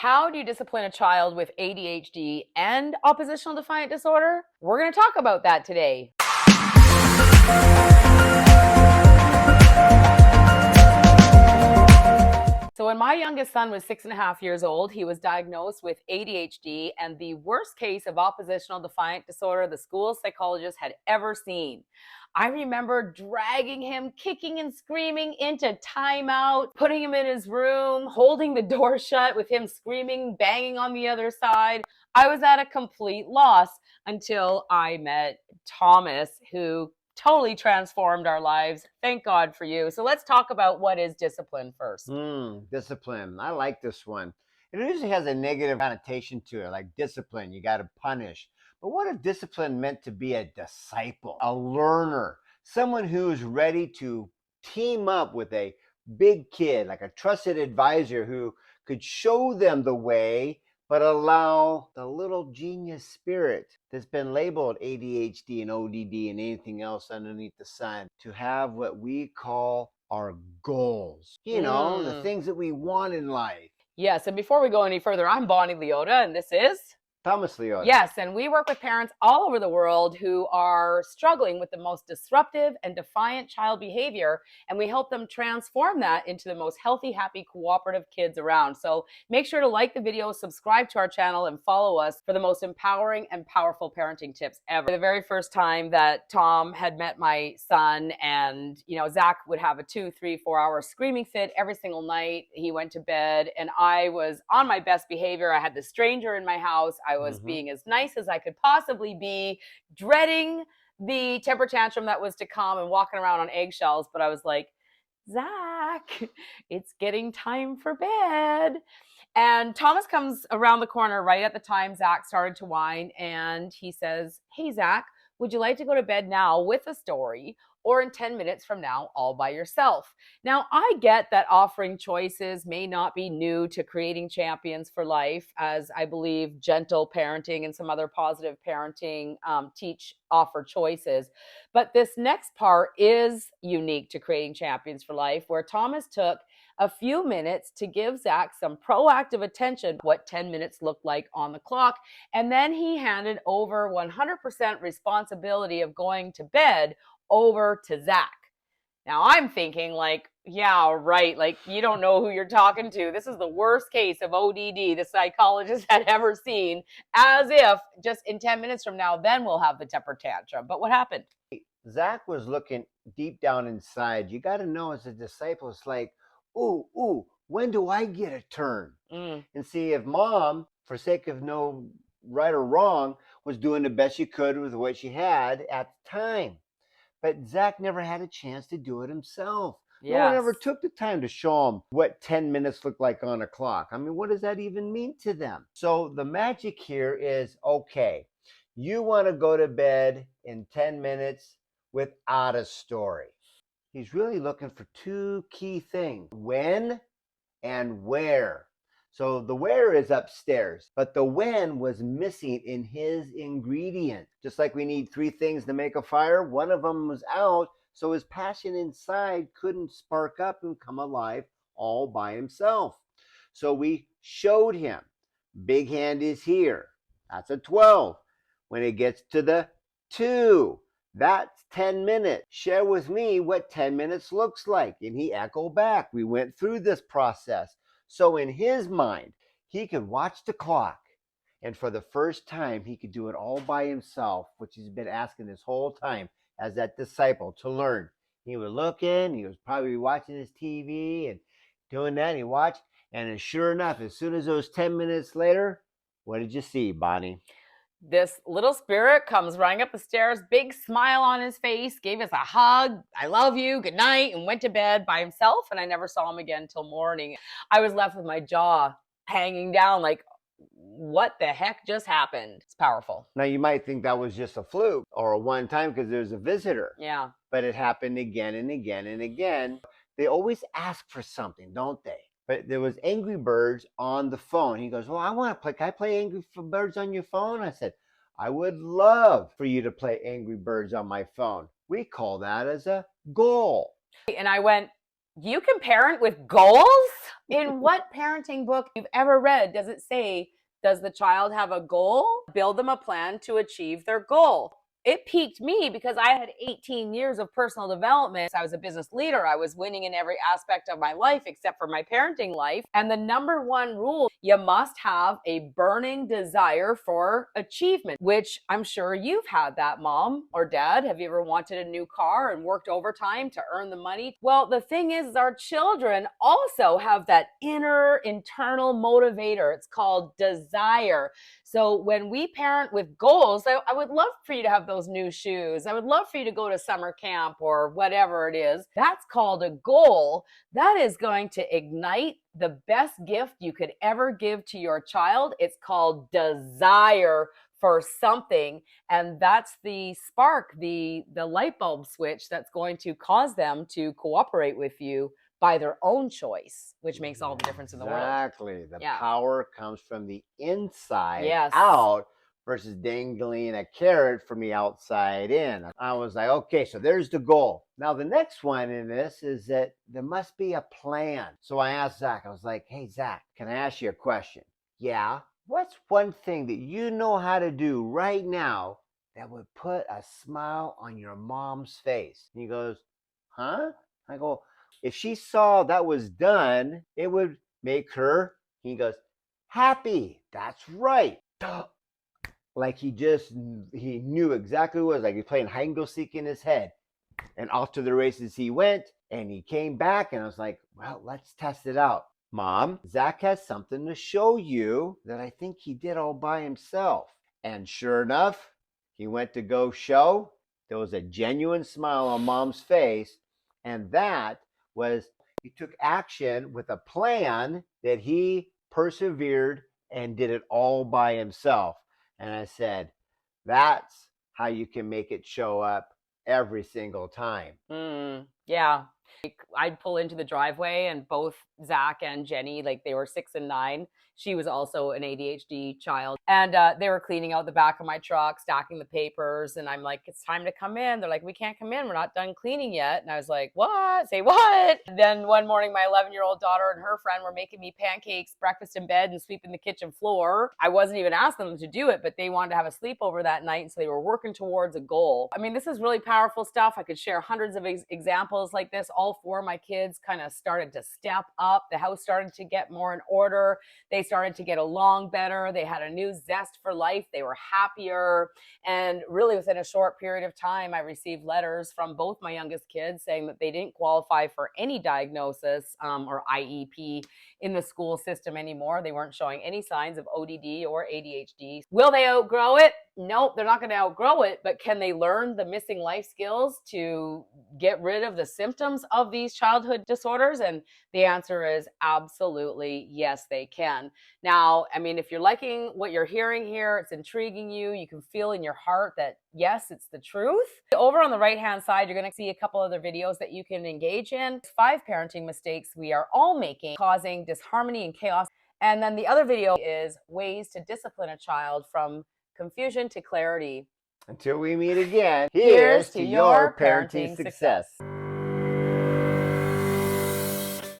How do you discipline a child with ADHD and oppositional defiant disorder? We're going to talk about that today. So when my youngest son was 6.5 years old, he was diagnosed with ADHD and the worst case of oppositional defiant disorder the school psychologist had ever seen. I remember dragging him, kicking and screaming into timeout, putting him in his room, holding the door shut with him screaming, banging on the other side. I was at a complete loss until I met Thomas, who totally transformed our lives. Thank God for you. So let's talk about what is discipline first. Discipline. I like this one. It usually has a negative connotation to it, like discipline, you got to punish. But what if discipline meant to be a disciple, a learner, someone who's ready to team up with a big kid, like a trusted advisor who could show them the way, but allow the little genius spirit that's been labeled ADHD and ODD and anything else underneath the sun to have what we call our goals, the things that we want in life. Yes, and before we go any further, I'm Bonnie Leota, and this is Thomas Leota. Yes, and we work with parents all over the world who are struggling with the most disruptive and defiant child behavior, and we help them transform that into the most healthy, happy, cooperative kids around. So make sure to like the video, subscribe to our channel, and follow us for the most empowering and powerful parenting tips ever. The very first time that Tom had met my son, and Zach would have a 2, 3, 4 hour screaming fit every single night. He went to bed, and I was on my best behavior. I had the stranger in my house. I was being as nice as I could possibly be, dreading the temper tantrum that was to come and walking around on eggshells. But I was like, Zach, it's getting time for bed. And Thomas comes around the corner right at the time Zach started to whine. And he says, hey, Zach, would you like to go to bed now with a story, or in 10 minutes from now, all by yourself? Now, I get that offering choices may not be new to creating champions for life, as I believe gentle parenting and some other positive parenting offer choices. But this next part is unique to creating champions for life, where Thomas took a few minutes to give Zach some proactive attention, what 10 minutes looked like on the clock. And then he handed over 100% responsibility of going to bed over to Zach. Now I'm thinking yeah, right. You don't know who you're talking to. This is the worst case of ODD the psychologist had ever seen, as if just in 10 minutes from now, then we'll have the temper tantrum. But what happened? Zach was looking deep down inside. You got to know, as a disciple, it's like, ooh, when do I get a turn? And see, if mom, for sake of no right or wrong, was doing the best she could with what she had at the time. But Zach never had a chance to do it himself. Yes. No one ever took the time to show him what 10 minutes look like on a clock. I mean, what does that even mean to them? So the magic here is, okay, you want to go to bed in 10 minutes without a story. He's really looking for two key things: when and where. So the where is upstairs, but the when was missing in his ingredient. Just like we need 3 things to make a fire, one of them was out, so his passion inside couldn't spark up and come alive all by himself. So we showed him, big hand is here. That's a 12. When it gets to the 2, that's 10 minutes. Share with me what 10 minutes looks like. And he echoed back. We went through this process. So in his mind, he could watch the clock. And for the first time, he could do it all by himself, which he's been asking this whole time as that disciple to learn. He was looking, he was probably watching his TV and doing that. And he watched. And sure enough, as soon as those 10 minutes later, what did you see, Bonnie? This little spirit comes running up the stairs, big smile on his face, gave us a hug, I love you, good night, and went to bed by himself, and I never saw him again till morning. I was left with my jaw hanging down like, what the heck just happened? It's powerful. Now, you might think that was just a fluke or a one time because there's a visitor. Yeah. But it happened again and again and again. They always ask for something, don't they? But there was Angry Birds on the phone. He goes, well, I want to play. Can I play Angry Birds on your phone? I said, I would love for you to play Angry Birds on my phone. We call that as a goal. And I went, You can parent with goals? In what parenting book you've ever read does it say, does the child have a goal? Build them a plan to achieve their goal. It piqued me because I had 18 years of personal development. I was a business leader. I was winning in every aspect of my life except for my parenting life. And the number one rule, you must have a burning desire for achievement, which I'm sure you've had that, mom or dad. Have you ever wanted a new car and worked overtime to earn the money? Well, the thing is, our children also have that inner internal motivator. It's called desire. So when we parent with goals, I would love for you to have those new shoes. I would love for you to go to summer camp or whatever it is. That's called a goal. That is going to ignite the best gift you could ever give to your child. It's called desire for something. And that's the spark, the light bulb switch that's going to cause them to cooperate with you by their own choice, which makes all the difference in the world. Exactly. The Yeah. power comes from the inside Yes. out versus dangling a carrot from the outside in. I was like, okay, so there's the goal. Now, the next one in this is that there must be a plan. So I asked Zach, I was like, hey, Zach, can I ask you a question? Yeah. What's one thing that you know how to do right now that would put a smile on your mom's face? And he goes, huh? I go, if she saw that was done, it would make her, he goes, happy. That's right. Like he knew exactly what it was. Like he's playing hide and go seek in his head. And off to the races he went, and he came back, and I was like, well, let's test it out. Mom, Zach has something to show you that I think he did all by himself. And sure enough, he went to go show. There was a genuine smile on mom's face, and that was he took action with a plan that he persevered and did it all by himself. And I said, that's how you can make it show up every single time. Yeah. I'd pull into the driveway and both Zach and Jenny, like they were 6 and 9. She was also an ADHD child. And they were cleaning out the back of my truck, stacking the papers. And I'm like, it's time to come in. They're like, we can't come in. We're not done cleaning yet. And I was like, what? Say what? And then one morning, my 11-year-old daughter and her friend were making me pancakes, breakfast in bed, and sweeping the kitchen floor. I wasn't even asking them to do it, but they wanted to have a sleepover that night. And so they were working towards a goal. I mean, this is really powerful stuff. I could share hundreds of examples like this. All 4 of my kids kind of started to step up. The house started to get more in order. They started to get along better. They had a new zest for life. They were happier. And really within a short period of time, I received letters from both my youngest kids saying that they didn't qualify for any diagnosis or IEP in the school system anymore. They weren't showing any signs of ODD or ADHD. Will they outgrow it? Nope, they're not going to outgrow it, but can they learn the missing life skills to get rid of the symptoms of these childhood disorders? And the answer is absolutely yes, they can. Now, I mean, if you're liking what you're hearing here, it's intriguing you, you can feel in your heart that yes, it's the truth. Over on the right-hand side, you're going to see a couple other videos that you can engage in. 5 parenting mistakes we are all making, causing disharmony and chaos. And then the other video is ways to discipline a child from confusion to clarity. Until we meet again, Here's to your parenting success.